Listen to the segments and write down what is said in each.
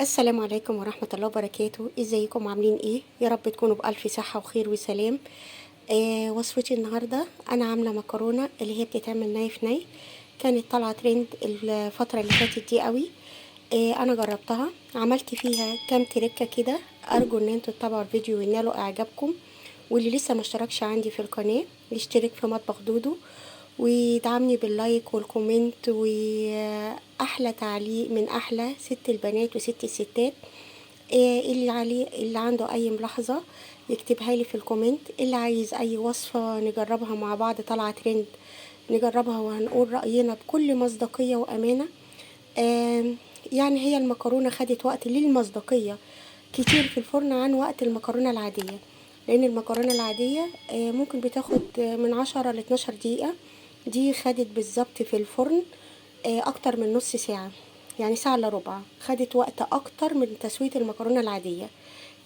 السلام عليكم ورحمة الله وبركاته. ازيكم عاملين ايه؟ يا رب تكونوا بألف صحة وخير وسلام. وصفتي النهاردة انا عاملة مكرونة اللي هي بتتعمل ني في ني. كانت طالعة ترند الفترة اللي فاتت دي قوي. انا جربتها، عملت فيها كام تركة كده. ارجو ان انتوا تتابعوا الفيديو وينالوا اعجابكم. واللي لسه ما اشتركش عندي في القناة يشترك في مطبخ دودو، ويدعمني باللايك والكومنت واحلى تعليق من احلى ست البنات وست الستات. اللي عنده اي ملاحظة يكتبها لي في الكومنت. اللي عايز اي وصفة نجربها مع بعض طالعة ترند نجربها وهنقول رأينا بكل مصداقية وأمانة. آم، يعني هي المكرونة خدت وقت للمصداقية كتير في الفرن عن وقت المكرونة العادية، لأن المكرونة العادية ممكن بتاخد من 10 ل 12 دقيقة. دي خدت بالظبط في الفرن أكتر من نص ساعة، يعني ساعة إلا ربع. خدت وقت أكتر من تسوية المكرونة العادية.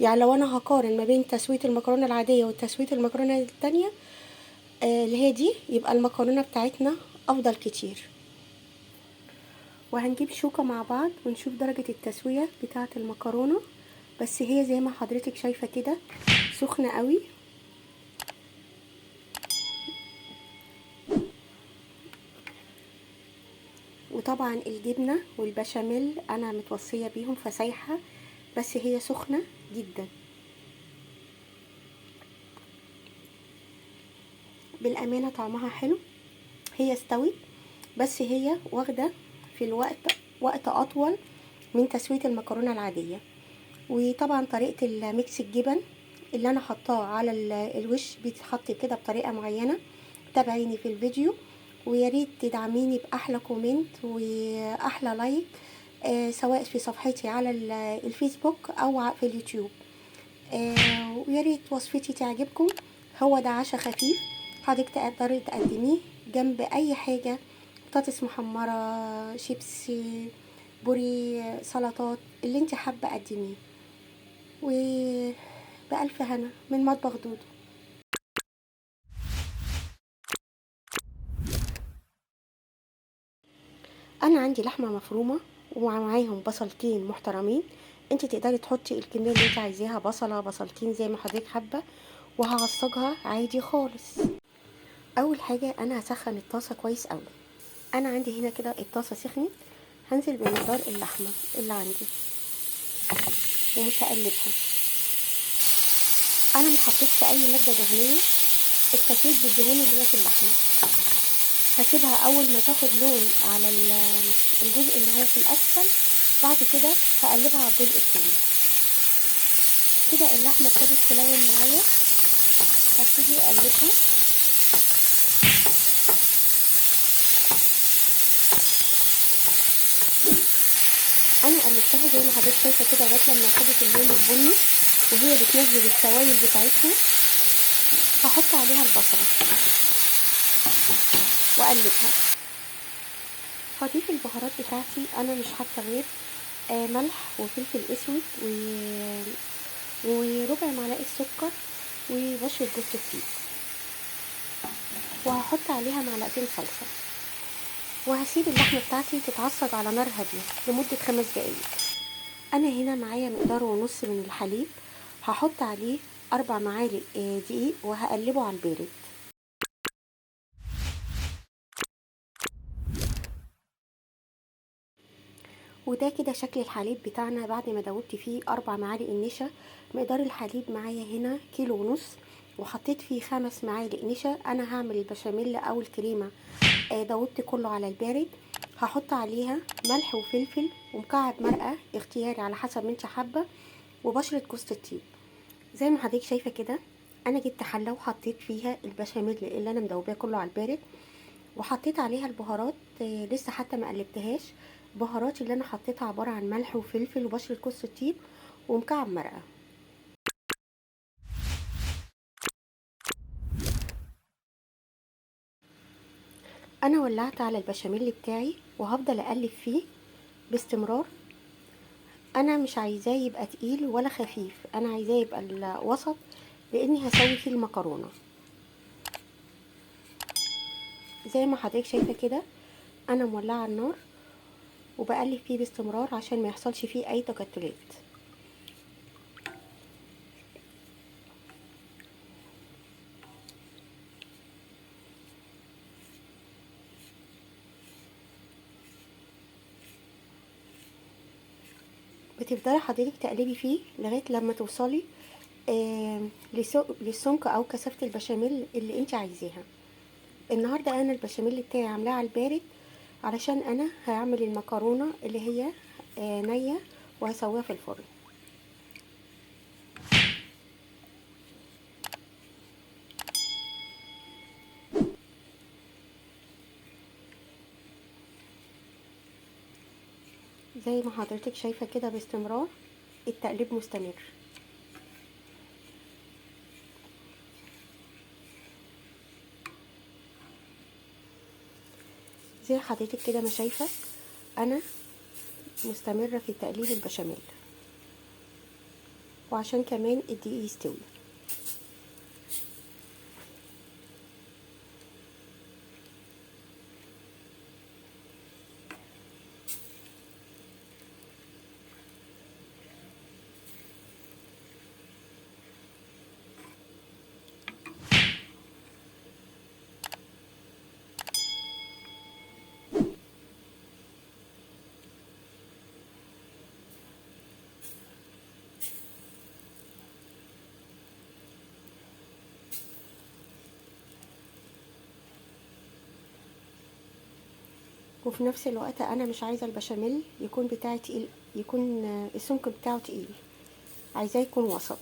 يعني لو أنا هقارن ما بين تسوية المكرونة العادية وتسوية المكرونة التانية اللي هي دي، يبقى المكرونة بتاعتنا أفضل كتير. وهنجيب شوكة مع بعض ونشوف درجة التسوية بتاعة المكرونة. بس هي زي ما حضرتك شايفة كده سخنة قوي. وطبعا الجبنة والبشاميل انا متوصية بيهم فسايحة، بس هي سخنة جدا. بالامانة طعمها حلو. هي استوت، بس هي واخدة في الوقت وقت اطول من تسوية المكرونة العادية. وطبعا طريقة الميكس الجبن اللي انا حطاه على الوش بيتحط كده بطريقة معينة. تابعيني في الفيديو، ويا ريت تدعميني باحلى كومنت واحلى لايك، سواء في صفحتي على الفيسبوك او في اليوتيوب. ويا ريت وصفتي تعجبكم. هو ده عشاء خفيف حضرتك تقدري تقدميه جنب اي حاجة: بطاطس محمرة، شيبسي، بوري، سلطات، اللي انت حابة قدميه. وبألف هنا من مطبخ دودو. انا عندي لحمه مفرومه ومعاهم بصلتين محترمين. انت تقدري تحطي الكميه اللي انت عايزاها، بصله بصلتين زي ما حضرتك حابه. وهعصجها عادي خالص. اول حاجه انا هسخن الطاسه كويس قوي. انا عندي هنا كده الطاسه سخنت. هنزل بمقدار اللحمه اللي عندي ومش هقلبها. انا محطتش اي ماده دهنيه، اكتفيت بالدهون اللي هي في اللحمه. هسيبها اول ما تاخد لون على الجزء اللي هو في الاسفل. بعد كده هقلبها على الجزء التاني. كده اللحمه ابتدت تلون معايا. هبتدي اقلبها. انا قلبتها زي ما حضرتك شايفه كده لغايه لما خدت اللون البني وهي بتنزل السوائل بتاعتها. هحط عليها البصله واقلبها. هضيف البهارات بتاعتي. انا مش حاطه غير ملح وفلفل اسود وربع معلقه سكر وبشره جوز الطيب. وهحط عليها معلقتين صلصه. وهسيب اللحمه بتاعتي تتعصج على نار هاديه لمده 5 دقايق. انا هنا معايا مقدار ونص من الحليب. هحط عليه 4 معالق دقيق وهقلبه على البارد. وده كده شكل الحليب بتاعنا بعد ما دوبت فيه 4 معالق النشا. مقدار الحليب معايا هنا 1.5 كيلو، وحطيت فيه 5 معالق نشا. انا هعمل البشاميل او الكريمة دوبت كله على البارد. هحط عليها ملح وفلفل ومكعب مرقة اختياري على حسب ما انت حابة، وبشرة جوز الطيب. زي ما حضرتك شايفة كده انا جبت حلة وحطيت فيها البشاميل اللي انا مدوباه كله على البارد، وحطيت عليها البهارات. لسه حتى ما قلبتهاش. بهارات اللي انا حطيتها عبارة عن ملح وفلفل وبشرة جوز الطيب ومكعب مرقة. انا ولعت على البشاميل بتاعي وهفضل اقلب فيه باستمرار. انا مش عايزاه يبقى تقيل ولا خفيف، انا عايزاه يبقى الوسط، لاني هسوي فيه المكرونة. زي ما حضرتك شايفة كده انا مولعة النار وبقلب فيه باستمرار عشان ما يحصلش فيه اي تكتلات. بتفضلي حضرتك تقلبي فيه لغايه لما توصلي للسمك او كثافه البشاميل اللي انت عايزاها. النهارده انا البشاميل بتاعي عاملاه على البارد علشان انا هعمل المكرونه اللي هي نيه وهسويها في الفرن. زي ما حضرتك شايفه كده باستمرار التقليب مستمر. زي حضرتك كده ما شايفه انا مستمره في تقليب البشاميل، وعشان كمان الدقيق يستوي. وفي نفس الوقت انا مش عايزه البشاميل يكون بتاعي تقيل، يكون السمك بتاعه تقيل، عايزاه يكون وسط،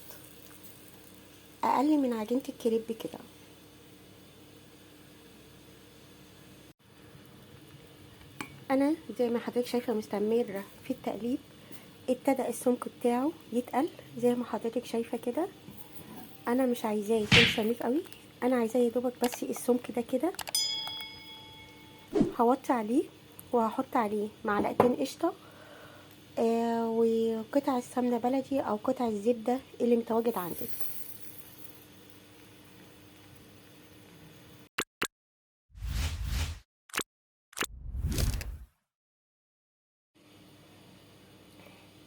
اقل من عجينه الكريب كده. انا زي ما حضرتك شايفه مستمره في التقليب. ابتدى السمك بتاعه يتقل زي ما حضرتك شايفه كده. انا مش عايزاه يكون سميك قوي، انا عايزاه يا دوبك بس السمك ده كده. هوطي عليه وهحط عليه معلقتين قشطه وقطع السمنه بلدي او قطع الزبده اللي متواجد عندك.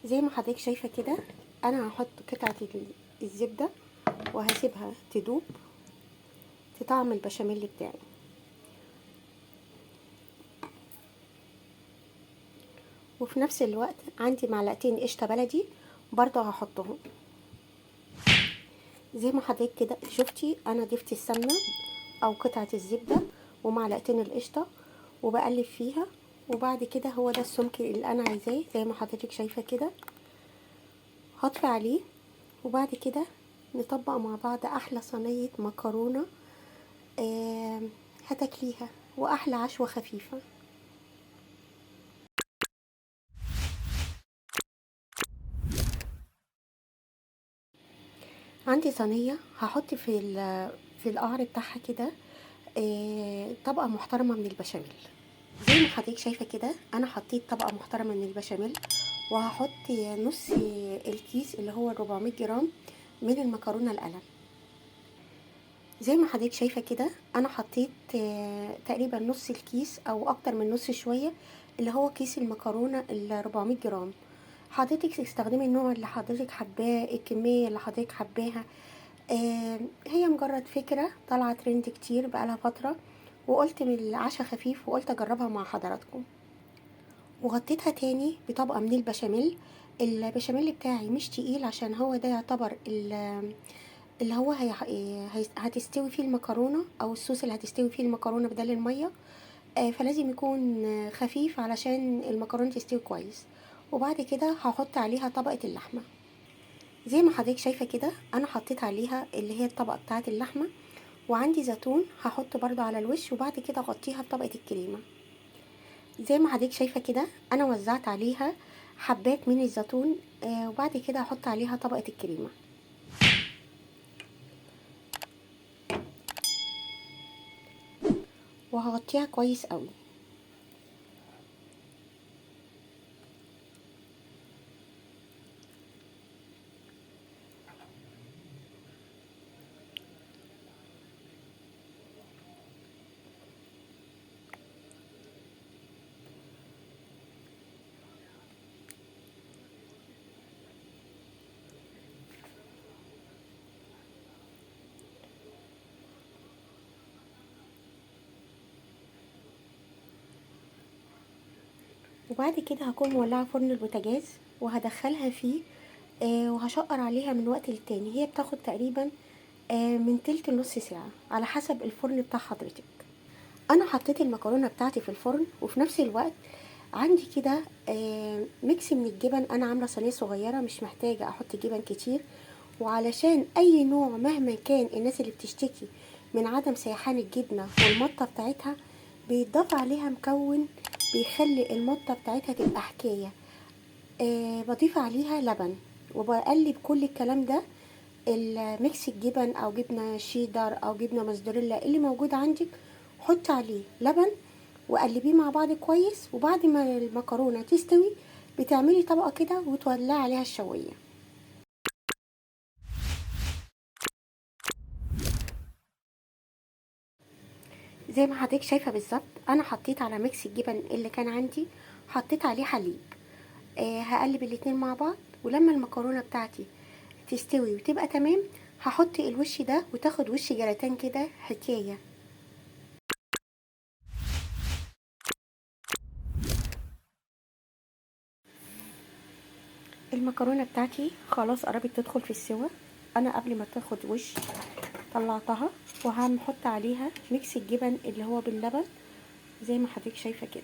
زي ما حضرتك شايفه كده انا هحط قطعه الزبده وهسيبها تدوب تطعم البشاميل بتاعي. وفي نفس الوقت عندي معلقتين قشطه بلدي برضه هحطهم. زي ما حضرتك كده شفتي انا ضفت السمنه او قطعه الزبده ومعلقتين القشطه وبقلب فيها، وبعد كده هو ده السمك اللي انا عايزاه زي ما حضرتك شايفه كده. هطفي عليه وبعد كده نطبق مع بعض احلى صينيه مكرونه هتاكليها، واحلى عشوه خفيفه. عندي صينيه هحط في القعر بتاعها كده طبقه محترمه من البشاميل. زي ما حضرتك شايفه كده انا حطيت طبقه محترمه من البشاميل، وهحط نص الكيس اللي هو 400 جرام من المكرونه القلم. زي ما حضرتك شايفه كده انا حطيت تقريبا نص الكيس او اكتر من نص شويه اللي هو كيس المكرونه ال 400 جرام. حضرتك تستخدمي النوع اللي حضرتك حباه، الكميه اللي حضرتك حباها. هي مجرد فكره طالعه ترند كتير بقالها فتره، وقلت من العشاء خفيف وقلت اجربها مع حضراتكم. وغطيتها تاني بطبقة من البشاميل. البشاميل بتاعي مش تقيل عشان هو ده يعتبر اللي هو هتستوي فيه المكرونة او الصوص اللي هتستوي فيه المكرونة بدل المية. فلازم يكون خفيف علشان المكرونة تستوي كويس. وبعد كده هحط عليها طبقة اللحمة. زي ما حضرتك شايفة كده انا حطيت عليها اللي هي الطبقة بتاعة اللحمة، وعندي زيتون هحط برضو على الوش، وبعد كده اغطيها بطبقة الكريمة. زي ما حضرتك شايفة كده انا وزعت عليها حبات من الزيتون وبعد كده هحط عليها طبقة الكريمة. وهغطيها كويس قوي. وبعد كده هكون مولعه فرن البوتاجاز وهدخلها فيه. وهشقر عليها من وقت للتاني. هي بتاخد تقريبا من تلت لنص ساعه على حسب الفرن بتاع حضرتك. انا حطيت المكرونه بتاعتي في الفرن، وفي نفس الوقت عندي كده ميكس من الجبن. انا عامله صينيه صغيره مش محتاجه احط جبن كتير، وعلشان اي نوع مهما كان الناس اللي بتشتكي من عدم سيحان الجبنه والمطه بتاعتها، بيتضاف عليها مكون بيخلي المطه بتاعتها تبقى حكايه. بضيف عليها لبن وبقلب كل الكلام ده. الميكس الجبن او جبنه شيدر او جبنه موزاريلا اللي موجود عندك، حط عليه لبن وقلبيه مع بعض كويس. وبعد ما المكرونه تستوي بتعملي طبقه كده وتولعي عليها الشوايه. زي ما حضرتك شايفه بالظبط، انا حطيت على ميكس الجبن اللي كان عندي حطيت عليه حليب. هقلب الاتنين مع بعض، ولما المكرونه بتاعتي تستوي وتبقى تمام هحط الوش ده وتاخد وش جراتان كده حكايه. المكرونه بتاعتي خلاص قربت تدخل في السوا. انا قبل ما تاخد وش طلعتها، وهنحط عليها ميكس الجبن اللي هو باللبن زي ما حضرتك شايفه كده.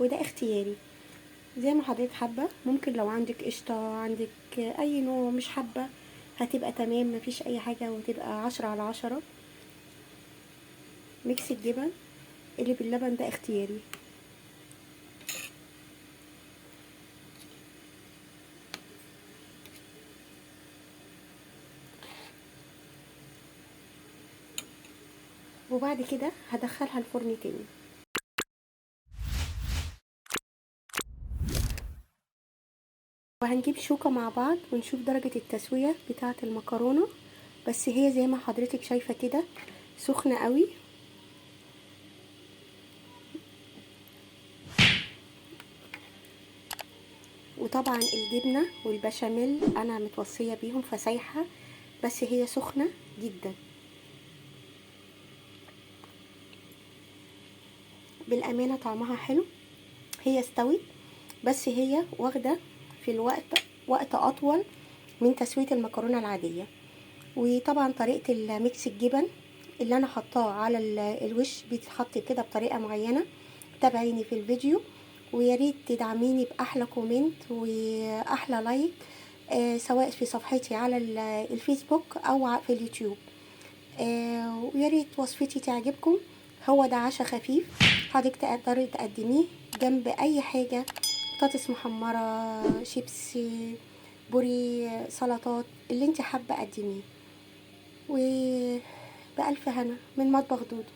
وده اختياري زي ما حضرتك حابه. ممكن لو عندك قشطه، عندك اي نوع مش حابه، هتبقى تمام مفيش اي حاجه وتبقى 10/10. ميكس الجبن اللي باللبن ده اختياري. وبعد كده هدخلها الفرن تاني. وهنجيب شوكة مع بعض ونشوف درجة التسوية بتاعة المكرونة. بس هي زي ما حضرتك شايفة كده سخنة قوي. وطبعا الجبنة والبشاميل انا متوصية بيهم فسايحة، بس هي سخنة جدا. بالامانة طعمها حلو. هي استوت، بس هي واخدة في الوقت وقت اطول من تسوية المكرونة العادية. وطبعا طريقة الميكس الجبن اللي انا حطاه على الوش بيتحط كده بطريقة معينة. تابعيني في الفيديو، ويا ريت تدعميني باحلى كومنت واحلى لايك، سواء في صفحتي على الفيسبوك او في اليوتيوب. ويا ريت وصفتي تعجبكم. هو ده عشاء خفيف حضرتك تقدري تقدميه جنب اي حاجة: بطاطس محمرة، شيبسي، بوري، سلطات، اللي انت حابة قدميه. وبألف هنا من مطبخ دودو.